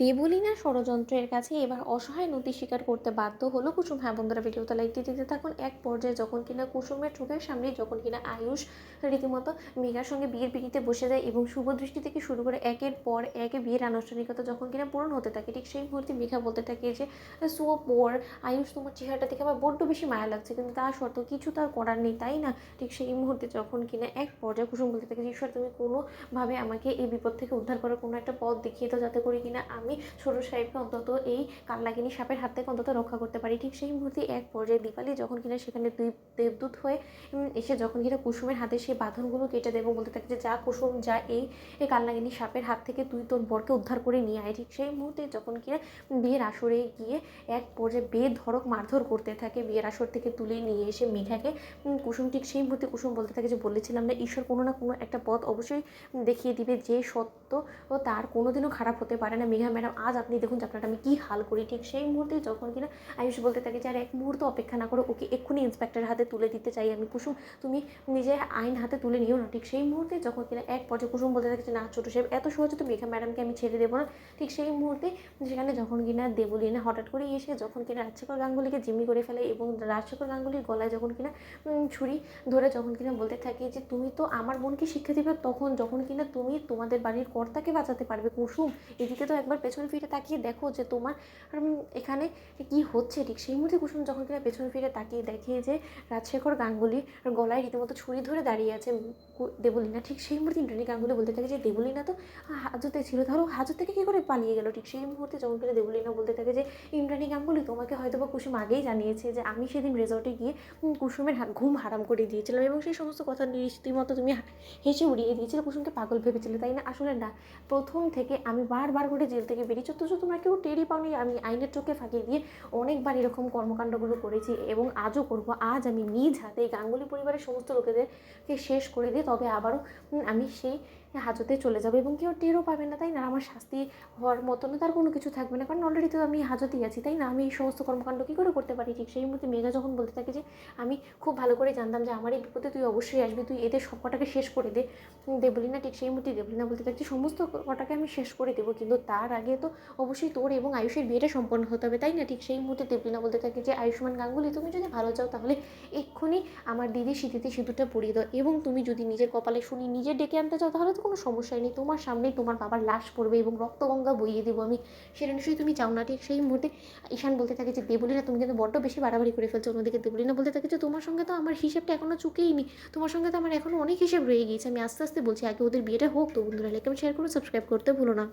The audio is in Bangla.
দেবলীনা ষড়যন্ত্রের কাছে এবার অসহায় নতি স্বীকার করতে বাধ্য হলো কুসুম। হ্যাঁ বন্ধুরা, ভিডিওতে লাইক দিতে থাকুন। এক পর্যায়ে যখন কিনা কুসুমের চোখের সামনে যখন কিনা আয়ুষ রীতিমতো মেঘার সঙ্গে বিয়ের পিড়িতে বসে যায় এবং শুভ দৃষ্টি থেকে শুরু করে একের পর এক বিয়ের আনুষ্ঠানিকতা যখন কিনা পূরণ হতে থাকে, ঠিক সেই মুহূর্তে মেঘা বলতে থাকে যে সো পোর আয়ুষ, তোমার চেহারাটা দেখে আমার বড্ড বেশি মায়া লাগছে, কিন্তু তা সত্ত্বেও কিছু তার করার নেই, তাই না? ঠিক সেই মুহূর্তে যখন কিনা এক পর্যায়ে কুসুম বলতে থাকে যে ঈশ্বর, তুমি কোনোভাবে আমাকে এই বিপদ থেকে উদ্ধার করার কোনো একটা পথ দেখিয়ে দাও, যাতে করে কিনা আমি ছোট সাহেবকে অন্তত এই কালনাগিনী সাপের হাত থেকে অন্তত রক্ষা করতে পারি। ঠিক সেই মুহূর্তে এক পর্যায়ে দীপালি যখন কিনা সেখানে দুই দেবদূত হয়ে এসে যখন কিনা কুসুমের হাতে সেই বাঁধনগুলো কেটে দেবো বলতে থাকে যে যা কুসুম যা, এই কালনাগিনী সাপের হাত থেকে তুই তোর বরকে উদ্ধার করে নিয়ে আয়। ঠিক সেই মুহূর্তে যখন কিনা বিয়ের আসরে গিয়ে এক পর্যায়ে বেধড়ক মারধর করতে থাকে, বিয়ের আসর থেকে তুলে নিয়ে এসে মেঘাকে কুসুম, ঠিক সেই মুহূর্তে কুসুম বলতে থাকে যে বলেছিলাম না, ঈশ্বর কোনো না কোনো একটা পথ অবশ্যই দেখিয়ে দিবে, যে সত্য ও তার কোনোদিনও খারাপ হতে পারে না। মেঘা ম্যাডাম, আজ আপনি দেখুন যে আপনারটা আমি কী হাল করি। ঠিক সেই মুহূর্তে যখন কিনা আয়ুষ বলতে থাকে যে আর এক মুহূর্ত অপেক্ষা না করে ওকে এক্ষুনি ইন্সপেক্টরের হাতে তুলে দিতে চাই আমি। কুসুম, তুমি নিজের আইন হাতে তুলে নিও না। ঠিক সেই মুহূর্তে যখন কিনা এক পর্যায়ে কুসুম বলতে থাকে যে না ছোটো সাহেব, এত সহজে তো মেঘা ম্যাডামকে আমি ছেড়ে দেবো না। ঠিক সেই মুহূর্তে সেখানে যখন কিনা দেবলীনা হঠাৎ করে এসে যখন কিনা রাজশেখর গাঙ্গুলিকে জিম্মি করে ফেলে এবং রাজশেখর গাঙ্গুলির গলায় যখন কিনা ছুরি ধরে যখন কিনা বলতে থাকে যে তুমি তো আমার বোনকে শিক্ষা দিবে তখন যখন কিনা তুমি তোমাদের বাড়ির কর্তাকে বাঁচাতে পারবে। কুসুম, এদিকে তো একবার পেছন ফিরে তাকিয়ে দেখো যে তোমার এখানে কি হচ্ছে। ঠিক সেই মুহূর্তে কুসুম যখন কিনা পেছন ফিরে তাকিয়ে দেখে যে রাজশেখর গাঙ্গুলির গলায় রীতিমতো ছুরি ধরে দাঁড়িয়ে আছে দেবলীনা। ঠিক সেই মুহূর্তে ইন্দ্রাণী গাঙ্গুলি বলতে থাকে যে দেবলীনা তো হাজতে ছিল, তাহলে হাজত থেকে কী করে পালিয়ে গেল। ঠিক সেই মুহূর্তে যখন কিনা দেবলীনা বলতে থাকে যে ইন্দ্রাণী গাঙ্গুলি, তোমাকে হয়তো বা কুসুম আগেই জানিয়েছে যে আমি সেদিন রেজর্টে গিয়ে কুসুমের ঘুম হারাম করে দিয়েছিলাম এবং সেই সমস্ত কথা রীতিমতো তুমি হেসে উড়িয়ে দিয়েছিলে, কুসুমকে পাগল ভেবেছিলে, তাই না? আসলে না, প্রথম থেকে আমি বারবার করে জেল থেকে বেরিয়েছি, অথচ তোমরা কেউ টেরই পাওনি। আমি আইনের চোখে ফাঁকি দিয়ে অনেকবার এরকম কর্মকাণ্ডগুলো করেছি এবং আজও করব। আজ আমি নিজ হাতে গাঙ্গুলি পরিবারের সমস্ত লোকেদেরকে শেষ করে দিয়ে তবে আবারও আমি সেই হাজতে চলে যাবো এবং কেউ টেরও পাবে না, তাই না? আমার শাস্তি হওয়ার মতন তার কোনো কিছু থাকবে না, কারণ অলরেডি তো আমি হাজতেই আছি, তাই না? আমি এই সমস্ত কর্মকাণ্ড কী করে করতে পারি। ঠিক সেই মুহূর্তে মেঘা যখন বলতে থাকে যে আমি খুব ভালো করে জানতাম যে আমার এই বিপদে তুই অবশ্যই আসবি, তুই এদের সব কটাকে শেষ করে দে। দেবলীনা, ঠিক সেই মুহূর্তে দেবলীনা বলতে থাকছে সমস্ত কটাকে আমি শেষ করে দেবো, কিন্তু তার আগে তো অবশ্যই তোর এবং আয়ুষের বিয়েটা সম্পন্ন হতে হবে, তাই না? ঠিক সেই মুহূর্তে দেবলীনা বলতে থাকে যে আয়ুষ্মান গাঙ্গুলি, তুমি যদি ভালো চাও তাহলে এক্ষুনি আমার দিদির স্মৃতিতে সিঁদুরটা পরিয়ে দাও, এবং তুমি যদি নিজের কপালে শুনি নিজে ডেকে আনতে চাও তাহলে তো কোনো সমস্যাই নেই, তোমার সামনেই তোমার বাবার লাশ পড়বে এবং রক্তগঙ্গা বইয়ে দেবো আমি, সেটা নিশ্চয়ই তুমি চাও না। ঠিক সেই মুহূর্তে ঈশান বলতে থাকে যে দেবলীনা, তুমি কিন্তু বড্ড বেশি বাড়াবাড়ি করে ফেলছো। অন্যদিকে দেবলীনা বলতে থাকে যে তোমার সঙ্গে তো আমার হিসেবটা এখনও চুকেইনি, তোমার সঙ্গে তো আমার এখনও অনেক হিসেব রয়ে গিয়েছে। আমি আস্তে আস্তে বলছি, আগে ওদের বিয়েটা হোক। তো বন্ধুরা, লাইক এবং শেয়ার করে সাবস্ক্রাইব করতে ভুলো না।